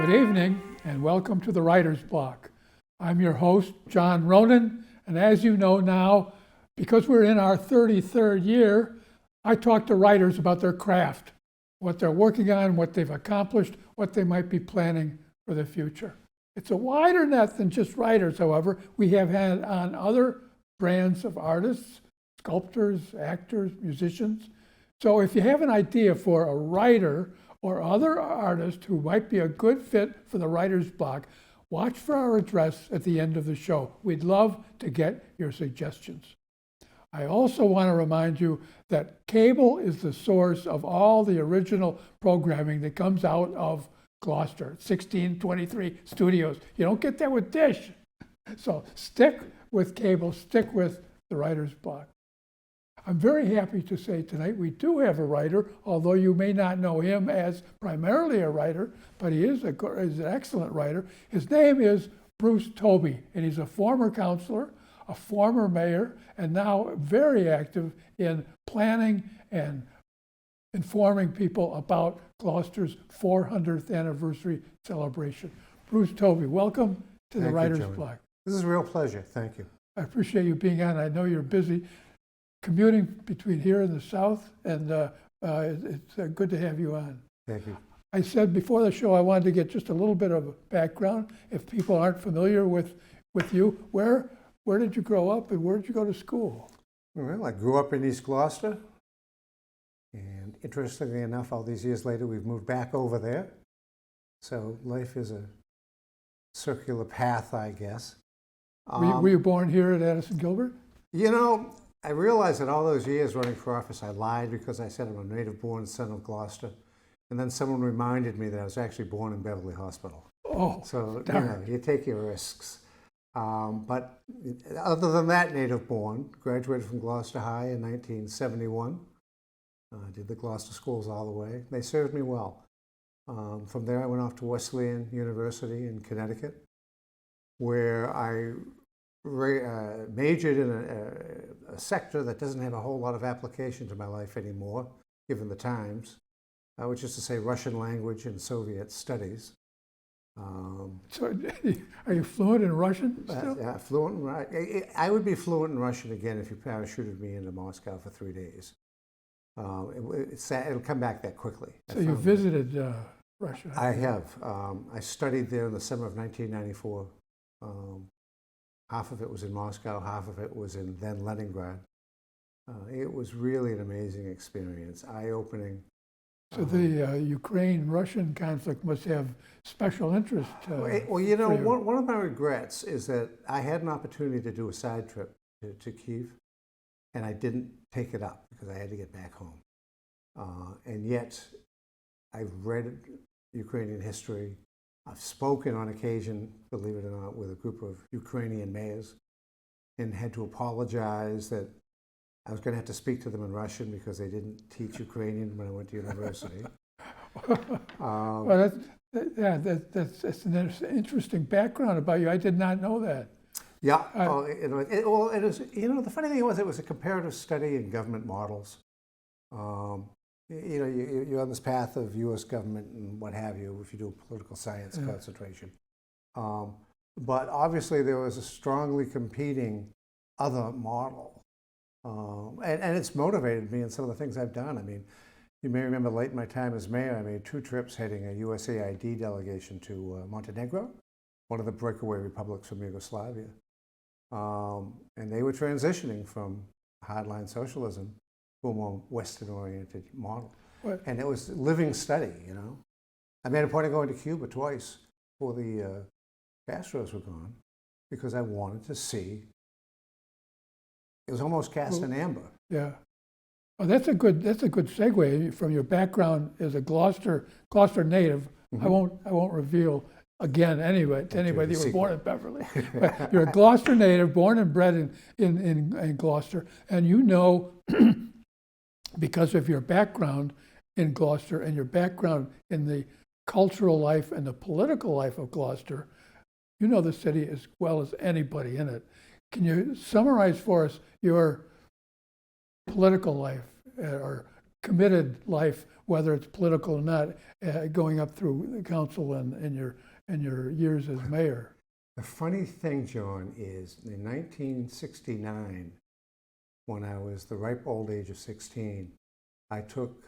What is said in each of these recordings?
Good evening and welcome to the Writer's Block. I'm your host, John Ronan, and as you know now, because we're in our 33rd year, I talk to writers about their craft, what they're working on, what they've accomplished, what they might be planning for the future. It's a wider net than just writers, however. We have had on other brands of artists, sculptors, actors, musicians. So if you have an idea for a writer or other artist who might be a good fit for the Writer's Block, watch for our address at the end of the show. We'd love to get your suggestions. I also want to remind you that cable is the source of all the original programming that comes out of Gloucester, 1623 Studios. You don't get that with Dish. So stick with cable, stick with the Writer's Block. I'm very happy to say tonight we do have a writer, although you may not know him as primarily a writer, but he is an excellent writer. His name is Bruce Tobey, and he's a former counselor, a former mayor, and now very active in planning and informing people about Gloucester's 400th anniversary celebration. Bruce Tobey, welcome to the Writer's Block. This is a real pleasure. Thank you. I appreciate you being on. I know you're busy commuting between here and the South, and it's good to have you on. Thank you. I said before the show I wanted to get just a little bit of a background. If people aren't familiar with you, where did you grow up and where did you go to school? Well, I grew up in East Gloucester, and interestingly enough, all these years later, we've moved back over there. So life is a circular path, I guess. Were you born here at Addison Gilbert? You know, I realized that all those years running for office, I lied because I said I'm a native-born son of Gloucester. And then someone reminded me that I was actually born in Beverly Hospital. Oh, so darn. You take your risks. But other than that, native-born, graduated from Gloucester High in 1971. Did the Gloucester schools all the way. They served me well. From there, I went off to Wesleyan University in Connecticut, where I majored in a sector that doesn't have a whole lot of application to my life anymore, given the times, which is to say Russian language and Soviet studies. So are you fluent in Russian still? Yeah, fluent. I would be fluent in Russian again if you parachuted me into Moscow for 3 days. It'll come back that quickly. So you visited Russia? I have. I studied there in the summer of 1994. Half of it was in Moscow, half of it was in then Leningrad. It was really an amazing experience, eye-opening. So the Ukraine-Russian conflict must have special interest. Well, you know, one of my regrets is that I had an opportunity to do a side trip to Kyiv, and I didn't take it up because I had to get back home. And yet, I've read Ukrainian history. I've spoken on occasion, believe it or not, with a group of Ukrainian mayors and had to apologize that I was going to have to speak to them in Russian because they didn't teach Ukrainian when I went to university. Well, that's an interesting background about you. I did not know that. Yeah. It was, you know, the funny thing was it was a comparative study in government models. You know, you're on this path of U.S. government and what have you if you do a political science concentration. But obviously there was a strongly competing other model. And it's motivated me in some of the things I've done. I mean, you may remember late in my time as mayor, I made 2 trips heading a USAID delegation to Montenegro, one of the breakaway republics from Yugoslavia. And they were transitioning from hardline socialism to a more Western-oriented model. What? And it was a living study, you know. I made a point of going to Cuba twice before the Castros were gone because I wanted to see. It was almost cast in amber. Yeah. Well, that's a good segue from your background as a Gloucester native. Mm-hmm. I won't reveal again anyway to anybody that you were born in Beverly. But you're a Gloucester native, born and bred in Gloucester, and you know because of your background in Gloucester and your background in the cultural life and the political life of Gloucester, you know the city as well as anybody in it. Can you summarize for us your political life or committed life, whether it's political or not, going up through the council and your years as mayor. The funny thing, John, is in 1969, when I was the ripe old age of 16, I took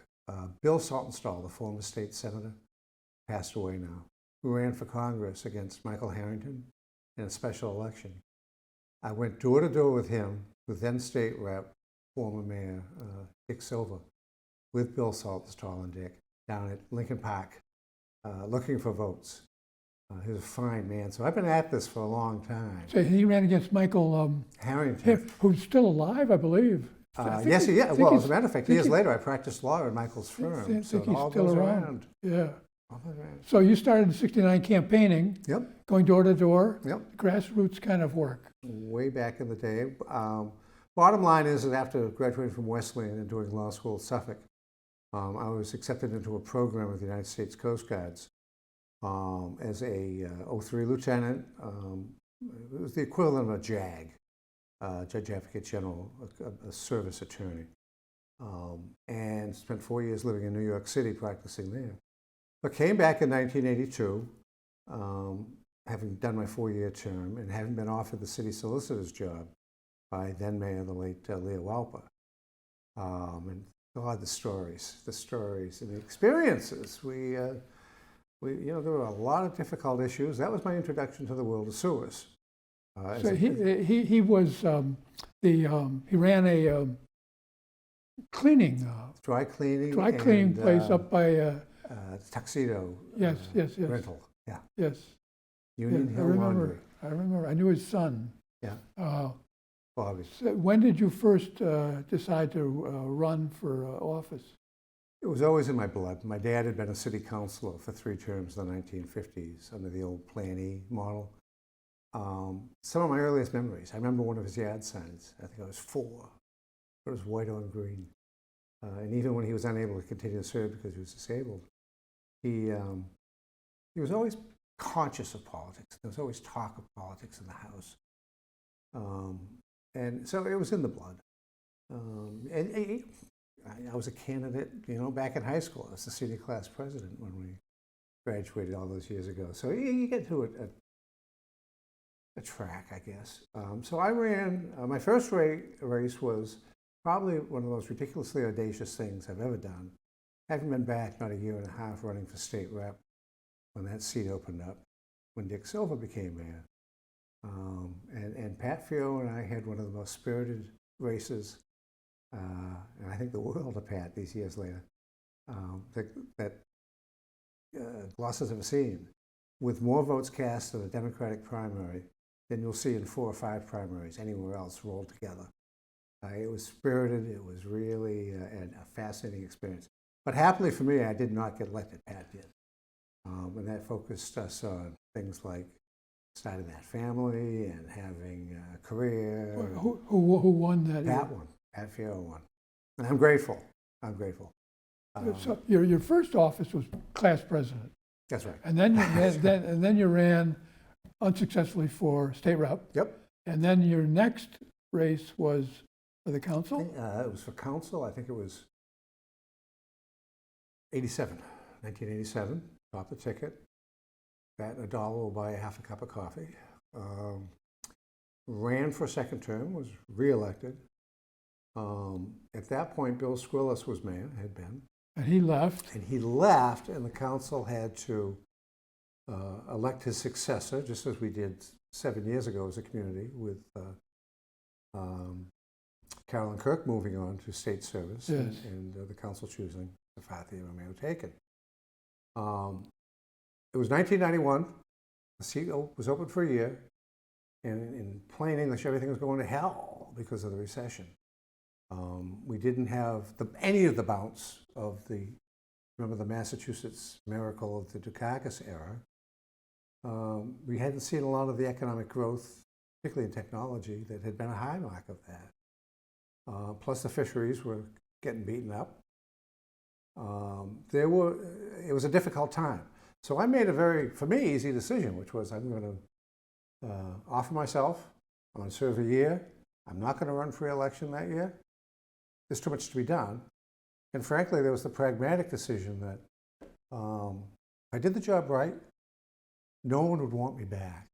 Bill Saltonstall, the former state senator, passed away now, who ran for Congress against Michael Harrington in a special election. I went door to door with him, with then state rep, former mayor Dick Silva, with Bill Saltonstall and Dick, down at Lincoln Park, looking for votes. He was a fine man. So I've been at this for a long time. So he ran against Michael Harrington. who's still alive, I believe. Yes, yeah. Well, as a matter of fact, years later, I practiced law in Michael's firm. I So think it all he's still goes around. Yeah. All goes around. So you started in '69 campaigning, Yep, going door to door, yep. grassroots kind of work. Way back in the day. Bottom line is that after graduating from Wesleyan and doing law school at Suffolk, I was accepted into a program with the United States Coast Guards as a 03 lieutenant. It was the equivalent of a JAG, Judge Advocate General, a service attorney, and spent 4 years living in New York City practicing there. But came back in 1982, having done my 4-year term and having been offered the city solicitor's job by then Mayor, the late Leah Walper. And God, the stories and the experiences. There were a lot of difficult issues. That was my introduction to the world of sewers. So he was he ran a cleaning dry cleaning place up by Tuxedo. yes. Rental. Yeah. Yes. Union Yeah, Hill Laundry. I remember. I knew his son. Yeah. Bobby. So when did you first decide to run for office? It was always in my blood. My dad had been a city councilor for 3 terms in the 1950s under the old Plan E model. Some of my earliest memories, I remember one of his yard signs. I think I was 4. It was white on green. And even when he was unable to continue to serve because he was disabled, he was always conscious of politics. There was always talk of politics in the house. And so it was in the blood. And I was a candidate, back in high school. I was the senior class president when we graduated all those years ago. So you get to a track, I guess. So I ran, my first race was probably one of those ridiculously audacious things I've ever done. Having been back not a year and a half running for state rep when that seat opened up, when Dick Silva became mayor. And Pat Fio and I had one of the most spirited races, and I think the world of Pat these years later, that Gloucester's ever seen, with more votes cast in a Democratic primary than you'll see in 4 or 5 primaries anywhere else rolled together. It was spirited. It was really a fascinating experience. But happily for me, I did not get elected. Pat did. And that focused us on things like starting that family and having a career. Who won that? Pat won. Pat Fio won. And I'm grateful. So your first office was class president. That's right. And then you ran unsuccessfully for state rep. Yep. And then your next race was for the council? It was for council. I think it was 1987. Bought the ticket. That and $1 will buy half a cup of coffee. Ran for a second term, was reelected. At that point, Bill Squillis was mayor, had been. And he left. And the council had to elect his successor, just as we did 7 years ago as a community, with Carolyn Kirk moving on to state service, yes. and the council choosing Safathi or Mayo Taken. It was 1991. The seat was open for a year, and in plain English, everything was going to hell because of the recession. We didn't have any of the bounce of remember the Massachusetts miracle of the Dukakis era. We hadn't seen a lot of the economic growth, particularly in technology, that had been a high mark of that. Plus the fisheries were getting beaten up. It was a difficult time. So I made a very, for me, easy decision, which was I'm going to offer myself. I'm going to serve a year. I'm not going to run for re-election that year. There's too much to be done. And frankly, there was the pragmatic decision that if I did the job right, no one would want me back.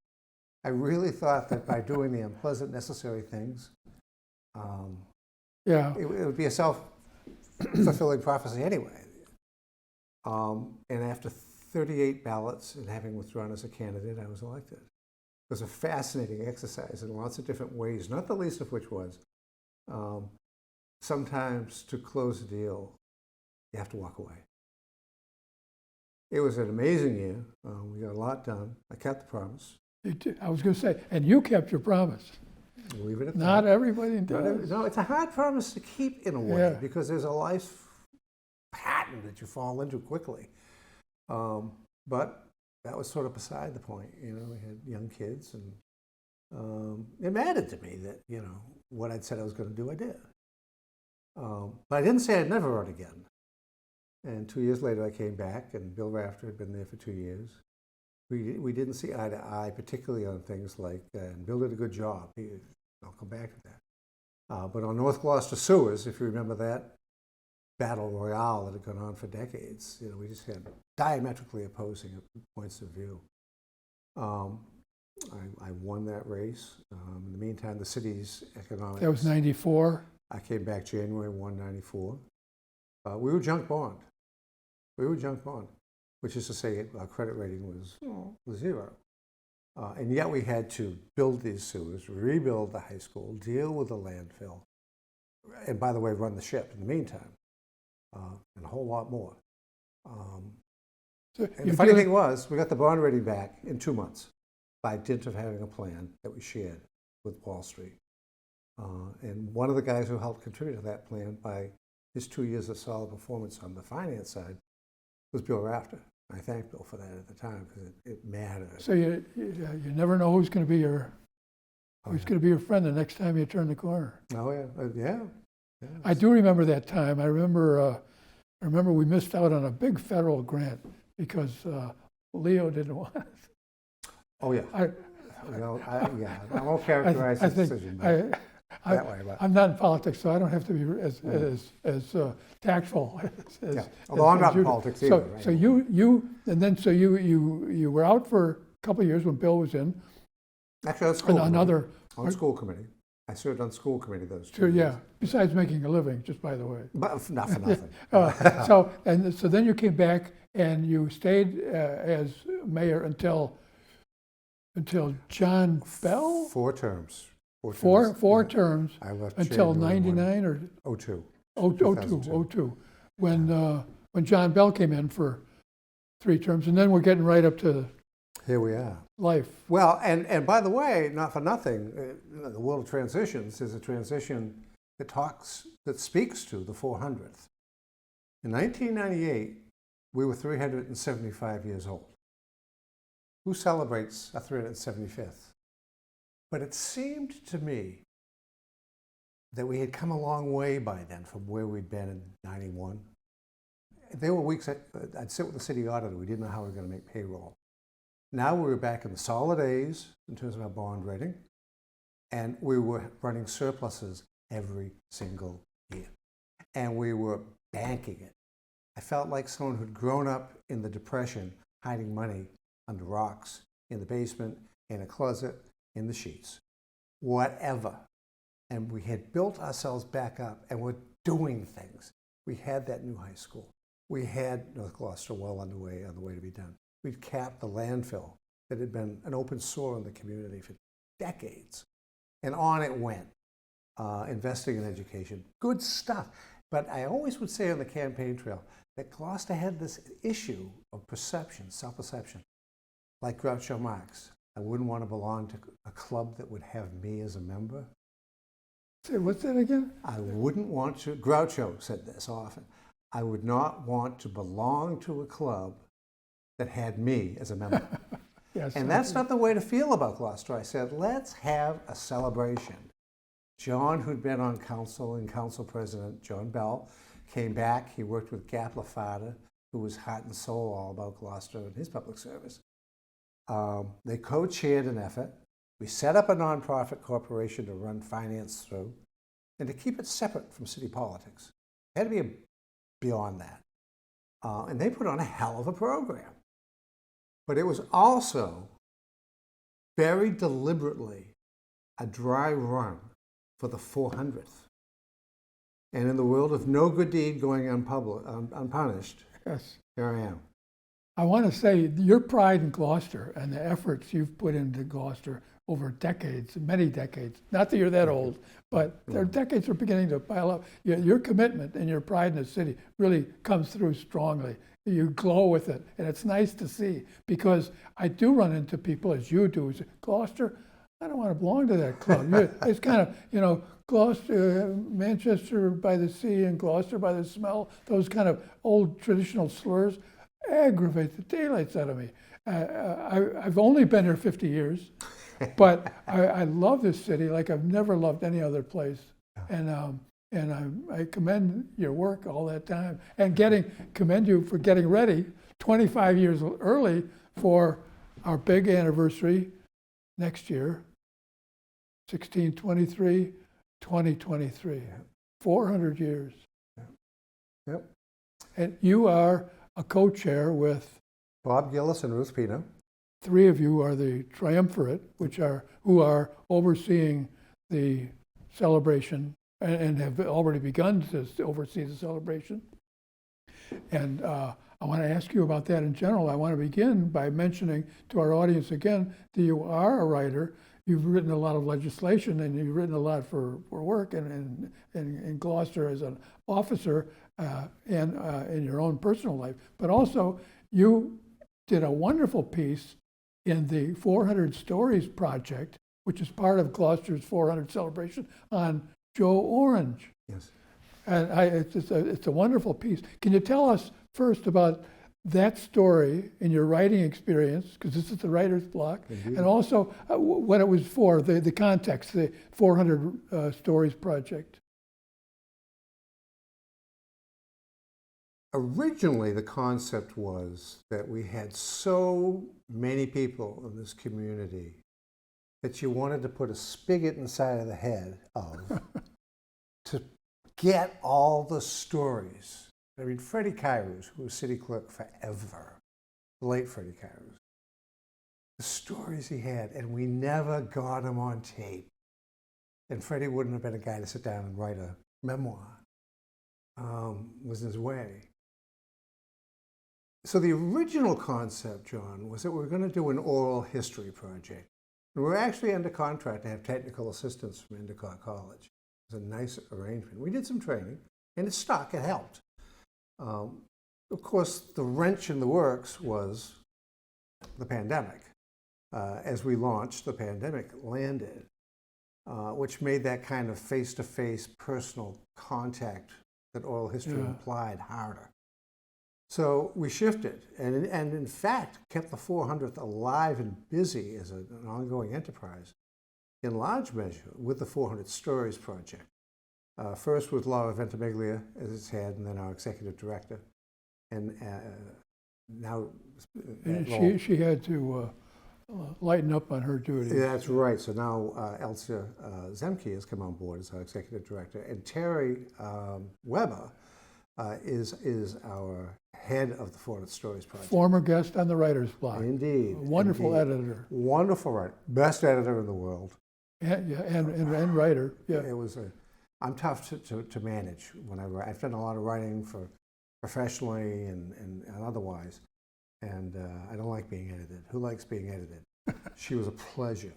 I really thought that by doing the unpleasant, necessary things, it would be a self-fulfilling prophecy anyway. And after 38 ballots and having withdrawn as a candidate, I was elected. It was a fascinating exercise in lots of different ways, not the least of which was sometimes to close a deal, you have to walk away. It was an amazing year. We got a lot done. I kept the promise. I was going to say, and you kept your promise. Leave it at that. Not everybody does. No, it's a hard promise to keep in a way because there's a life pattern that you fall into quickly. But that was sort of beside the point. We had young kids, and it mattered to me that, what I'd said I was going to do, I did. But I didn't say I'd never run again. And 2 years later, I came back, and Bill Rafter had been there for 2 years. We didn't see eye to eye, particularly on things like, and Bill did a good job. I'll come back to that. But on North Gloucester sewers, if you remember that battle royale that had gone on for decades, we just had diametrically opposing points of view. I won that race. In the meantime, the city's economics... That was 94? I came back January 1, 94. We were junk bond. Which is to say our credit rating was zero. And yet we had to build these sewers, rebuild the high school, deal with the landfill, and by the way, run the ship in the meantime, and a whole lot more. And the funny thing was, we got the bond rating back in 2 months by dint of having a plan that we shared with Wall Street. And one of the guys who helped contribute to that plan by his 2 years of solid performance on the finance side was Bill Rafter. I thanked Bill for that at the time because it mattered. So you never know who's going to be your going to be your friend the next time you turn the corner. Oh yeah. I do remember that time. I remember we missed out on a big federal grant because Leo didn't want it. Oh yeah. I won't characterize his decision that way. But. I'm not in politics, so I don't have to be as tactful. Although I'm not in politics either. Right? So you were out for a couple of years when Bill was in. Actually, on school committee. On school committee. I served on school committee those 2 years. Yeah. Besides making a living, just by the way. But not for nothing. So then you came back and you stayed as mayor until John Bell. 4 terms. Four terms. I left until 99 or 02. 02. When John Bell came in for 3 terms, and then we're getting right up to here we are. Life. Well, and by the way, not for nothing, the world of transitions is a transition that speaks to the 400th. In 1998, we were 375 years old. Who celebrates a 375th? But it seemed to me that we had come a long way by then from where we'd been in 91. There were weeks I'd sit with the city auditor. We didn't know how we were going to make payroll. Now we were back in the solid A's in terms of our bond rating, and we were running surpluses every single year. And we were banking it. I felt like someone who'd grown up in the Depression, hiding money under rocks, in the basement, in a closet, in the sheets, whatever. And we had built ourselves back up and we're doing things. We had that new high school. We had North Gloucester well on the way to be done. We'd capped the landfill that had been an open sore in the community for decades. And on it went, investing in education. Good stuff. But I always would say on the campaign trail that Gloucester had this issue of perception, self-perception, like Groucho Marx. I wouldn't want to belong to a club that would have me as a member. Say, what's that again? I wouldn't want to, Groucho said this often, I would not want to belong to a club that had me as a member. Yes, and that's not the way to feel about Gloucester. I said, let's have a celebration. John, who'd been on council and council president, John Bell, came back. He worked with Gap Lafada, who was heart and soul all about Gloucester and his public service. They co-chaired an effort. We set up a nonprofit corporation to run finance through and to keep it separate from city politics. It had to be beyond that. And they put on a hell of a program. But it was also very deliberately a dry run for the 400th. And in the world of no good deed going unpunished, Yes. here I am. I want to say your pride in Gloucester and the efforts you've put into Gloucester over decades, many decades, not that you're that old, but their decades are beginning to pile up. Your commitment and your pride in the city really comes through strongly. You glow with it, and it's nice to see, because I do run into people, as you do, who say, Gloucester, I don't want to belong to that club. It's kind of, Gloucester, Manchester by the sea and Gloucester by the smell, those kind of old traditional slurs aggravate the daylights out of me. I've only been here 50 years, but I love this city like I've never loved any other place. And I commend your work all that time, and commend you for getting ready 25 years early for our big anniversary next year, 1623, 2023, 400 years. Yep. And you are a co-chair with Bob Gillis and Ruth Pino. three of you are the triumvirate, who are overseeing the celebration and have already begun to oversee the celebration. And I want to ask you about that in general. I want to begin by mentioning to our audience again that you are a writer. You've written a lot of legislation, and you've written a lot for work and in Gloucester as an officer and in your own personal life. But also, you did a wonderful piece in the 400 Stories project, which is part of Gloucester's 400 celebration, on Joe Orange. Yes. And it's a wonderful piece. Can you tell us first about that story in your writing experience, because this is the writer's block, Indeed. and also what it was for, the context, the 400 Stories project? Originally, the concept was that we had so many people in this community that you wanted to put a spigot inside of the head of to get all the stories. I mean, Freddie Kairos, who was city clerk forever, the late Freddie Kairos, the stories he had, and we never got him on tape. And Freddie wouldn't have been a guy to sit down and write a memoir. Was his way. So the original concept, John, was that we were going to do an oral history project. And we were actually under contract to have technical assistance from Endicott College. It was a nice arrangement. We did some training, and it stuck, it helped. Of course, the wrench in the works was the pandemic. As we launched, the pandemic landed, which made that kind of face-to-face personal contact that oral history implied harder. So we shifted, and in fact kept the 400th alive and busy as an ongoing enterprise, in large measure with the 400 Stories project. First with Laura Ventimiglia as its head, and then our executive director. And now... She had to lighten up on her duties. Yeah, that's right. So now Elsa Zemke has come on board as our executive director, and Terry Weber is our head of the 400 Stories project. Former guest on the writer's block. Indeed. Wonderful editor. Wonderful writer. Best editor in the world. And writer. Yeah. It was I'm tough to manage when I write. I've done a lot of writing for professionally and otherwise, and I don't like being edited. Who likes being edited? She was a pleasure.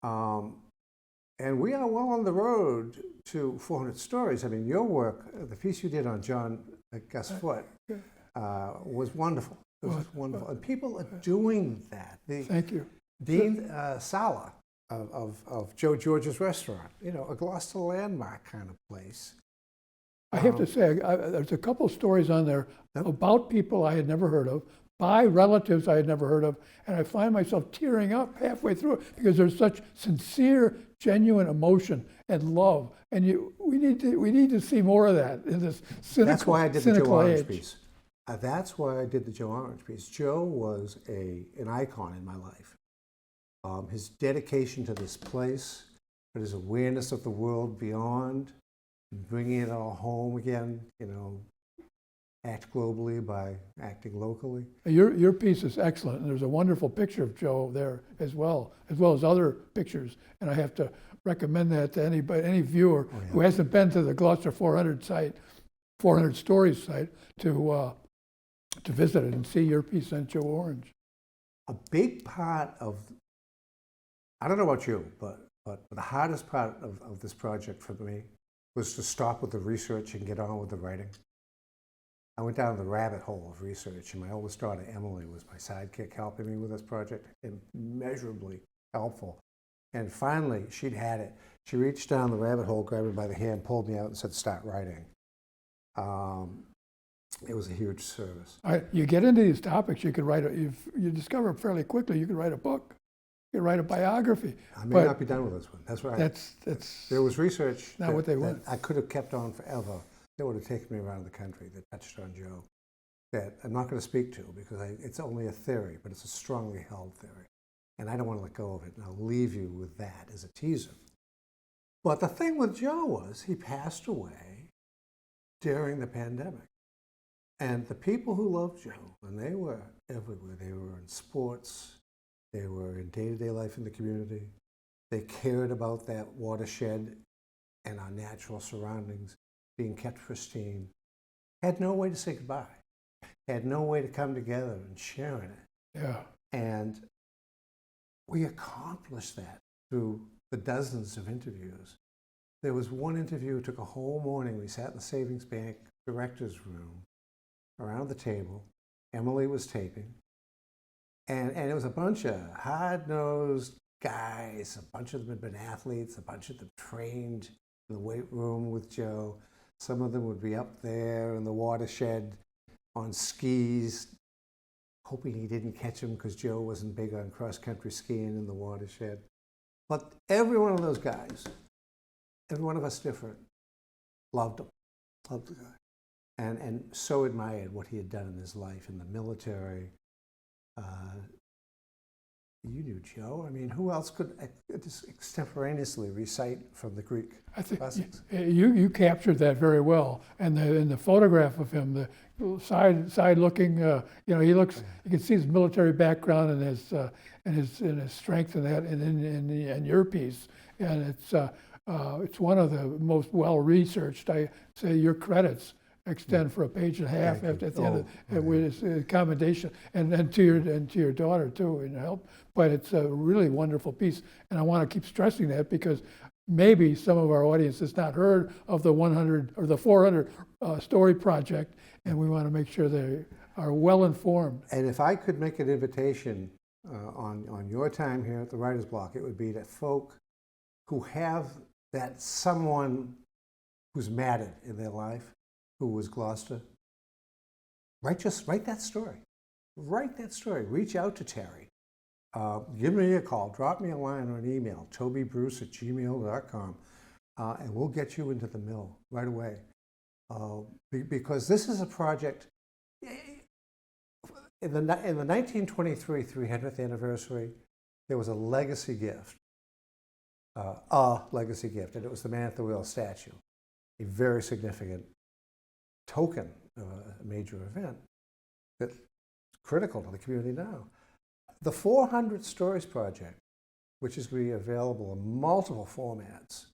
And we are well on the road to 400 Stories. I mean, your work, the piece you did on John Gus Foote, was wonderful. It was wonderful. And people are doing that. Thank you. Dean Sala of Joe George's Restaurant, a Gloucester landmark kind of place. I have to say, there's a couple stories on there about people I had never heard of, by relatives I had never heard of, and I find myself tearing up halfway through it because there's such sincere, genuine emotion and love, and we need to see more of that in this cynical, That's why I did the Joe Orange age. piece. That's why I did the Joe Orange piece. Joe was an icon in my life. His dedication to this place, but his awareness of the world beyond, bringing it all home again, act globally by acting locally. Your piece is excellent, and there's a wonderful picture of Joe there as well as other pictures. And I have to recommend that to any viewer who hasn't been to the Gloucester 400 site, 400 Stories site, to visit it and see your piece on Joe Orange. A big part of, I don't know about you, but the hardest part of this project for me was to stop with the research and get on with the writing. I went down the rabbit hole of research, and my oldest daughter, Emily, was my sidekick helping me with this project, immeasurably helpful. And finally, she'd had it. She reached down the rabbit hole, grabbed me by the hand, pulled me out, and said, "Start writing." It was a huge service. You get into these topics, you could write. You discover fairly quickly. You could write a book. You could write a biography. I may not be done with this one. That's right. That's there was research not what they want. I could have kept on forever. That would have taken me around the country that touched on Joe, that I'm not going to speak to because it's only a theory, but it's a strongly held theory. And I don't want to let go of it, and I'll leave you with that as a teaser. But the thing with Joe was he passed away during the pandemic. And the people who loved Joe, and they were everywhere, they were in sports, they were in day-to-day life in the community, they cared about that watershed and our natural surroundings being kept pristine, had no way to say goodbye, had no way to come together and share in it. Yeah. And we accomplished that through the dozens of interviews. There was one interview, it took a whole morning. We sat in the Savings Bank director's room around the table. Emily was taping. And it was a bunch of hard-nosed guys. A bunch of them had been athletes. A bunch of them trained in the weight room with Joe. Some of them would be up there in the watershed on skis, hoping he didn't catch him because Joe wasn't big on cross-country skiing in the watershed. But every one of those guys, every one of us different, loved him, loved the guy, and so admired what he had done in his life in the military. You knew Joe. I mean, who else could just extemporaneously recite from the Greek classics? You captured that very well, and in the photograph of him, the side looking, he looks. You can see his military background and his strength in that, and in your piece, and it's one of the most well researched. I say your credits extend for a page and a half at the end of with his commendation, and to your daughter too, and help. But it's a really wonderful piece, and I want to keep stressing that because maybe some of our audience has not heard of the 100 or the 400 story project, and we want to make sure they are well informed. And if I could make an invitation on your time here at the Writer's Block, it would be to folk who have that someone who's mattered in their life, who was Gloucester. Write that story. Write that story. Reach out to Terry. Give me a call. Drop me a line or an email, tobeybruce@gmail.com, and we'll get you into the mill right away. Because this is a project, in the 1923 300th anniversary, there was a legacy gift, and it was the man at the wheel statue, a very significant token of a major event that's critical to the community now. The 400 Stories Project, which is going to be available in multiple formats,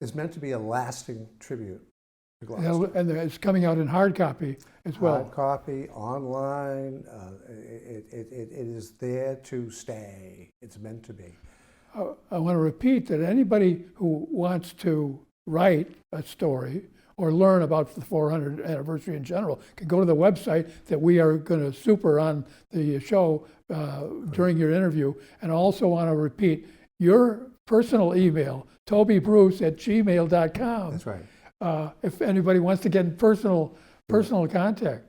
is meant to be a lasting tribute to Gloucester. And it's coming out in hard copy as well. Hard copy, online, it is there to stay. It's meant to be. I want to repeat that anybody who wants to write a story or learn about the 400th anniversary in general can go to the website that we are going to super on the show during your interview. And I also want to repeat your personal email, tobeybruce@gmail.com. That's right. If anybody wants to get in personal contact.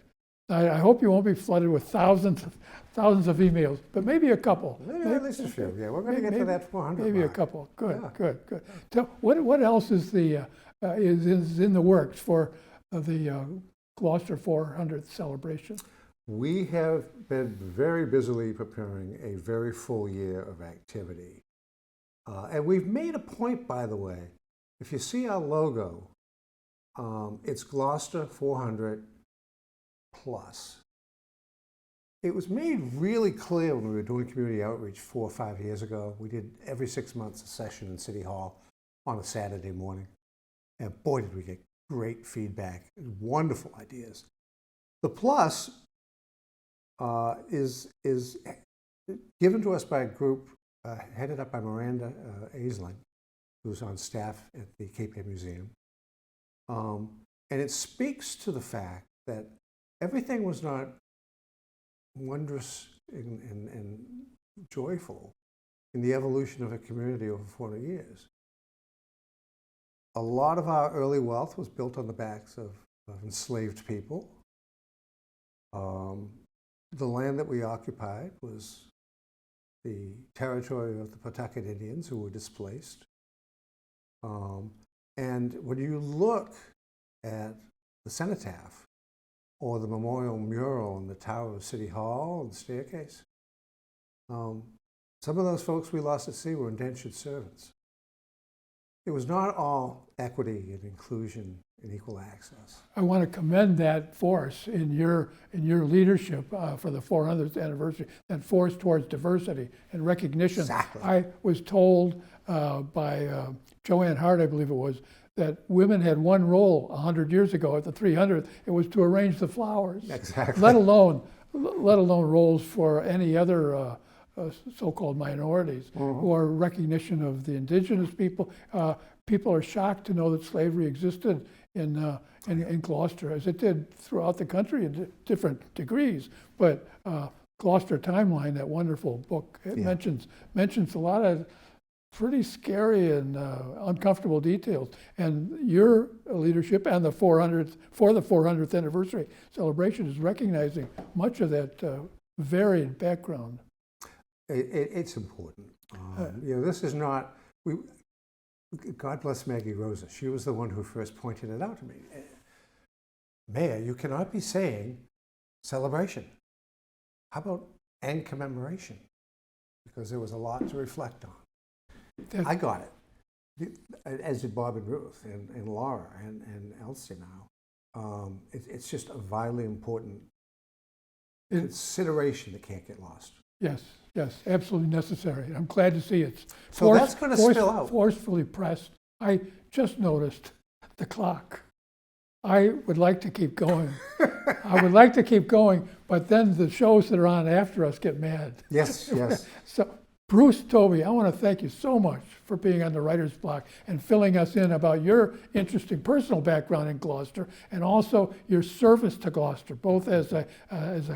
I hope you won't be flooded with thousands of emails, but maybe a couple. Maybe at least a few. Yeah, we're going to get to that 400 Maybe mark. a couple. Good, Yeah. good. So what else is is in the works for the Gloucester 400th celebration? We have been very busily preparing a very full year of activity. And we've made a point, by the way, if you see our logo, It's Gloucester 400 plus. It was made really clear when we were doing community outreach 4 or 5 years ago. We did every 6 months a session in City Hall on a Saturday morning. And boy, did we get great feedback, wonderful ideas. The plus is given to us by a group headed up by Miranda Aisling, who's on staff at the Cape Air Museum. And it speaks to the fact that everything was not wondrous and joyful in the evolution of a community over 400 years. A lot of our early wealth was built on the backs of enslaved people. The land that we occupied was the territory of the Pawtucket Indians who were displaced. And when you look at the cenotaph or the memorial mural in the tower of City Hall and the staircase, some of those folks we lost at sea were indentured servants. It was not all equity and inclusion and equal access. I want to commend that force in your leadership for the 400th anniversary, that force towards diversity and recognition. Exactly. I was told by Joanne Hart, I believe it was, that women had one role 100 years ago at the 300th. It was to arrange the flowers. Exactly. Let alone roles for any other so-called minorities or recognition of the indigenous people. People are shocked to know that slavery existed in Gloucester, as it did throughout the country in different degrees. But Gloucester Timeline, that wonderful book, it mentions a lot of pretty scary and uncomfortable details. And your leadership and the 400th anniversary celebration is recognizing much of that varied background. It's important. This is not, God bless Maggie Rosa. She was the one who first pointed it out to me. Mayor, you cannot be saying celebration. How about and commemoration? Because there was a lot to reflect on. I got it, as did Bob and Ruth and Laura and Elsie now. It's just a vitally important consideration that can't get lost. Yes, absolutely necessary. I'm glad to see it's so that's going to spill out. Forcefully pressed. I just noticed the clock. I would like to keep going. But then the shows that are on after us get mad. Yes. So, Bruce, Tobey, I want to thank you so much for being on the Writer's Block and filling us in about your interesting personal background in Gloucester and also your service to Gloucester, both as a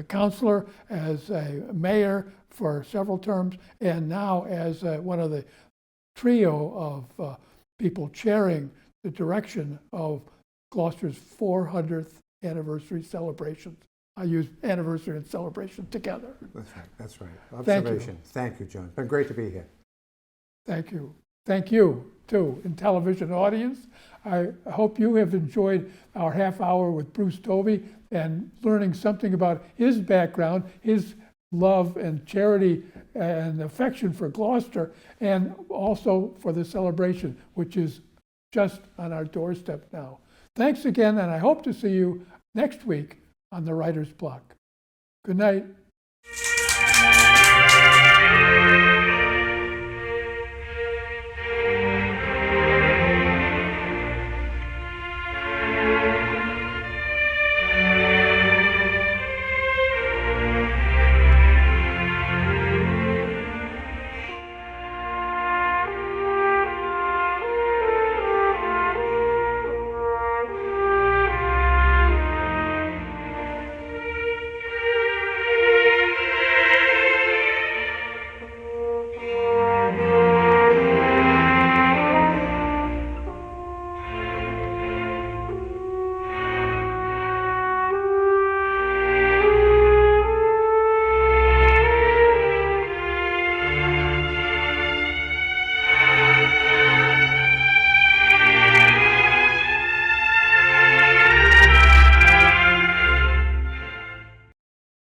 counselor, as a mayor for several terms, and now as one of the trio of people chairing the direction of Gloucester's 400th anniversary celebrations. I use anniversary and celebration together. That's right. Observation. Thank you, John. It's been great to be here. Thank you. Thank you, too, in television audience. I hope you have enjoyed our half hour with Bruce Tobey and learning something about his background, his love and charity and affection for Gloucester, and also for the celebration, which is just on our doorstep now. Thanks again, and I hope to see you next week on the Writer's Block. Good night.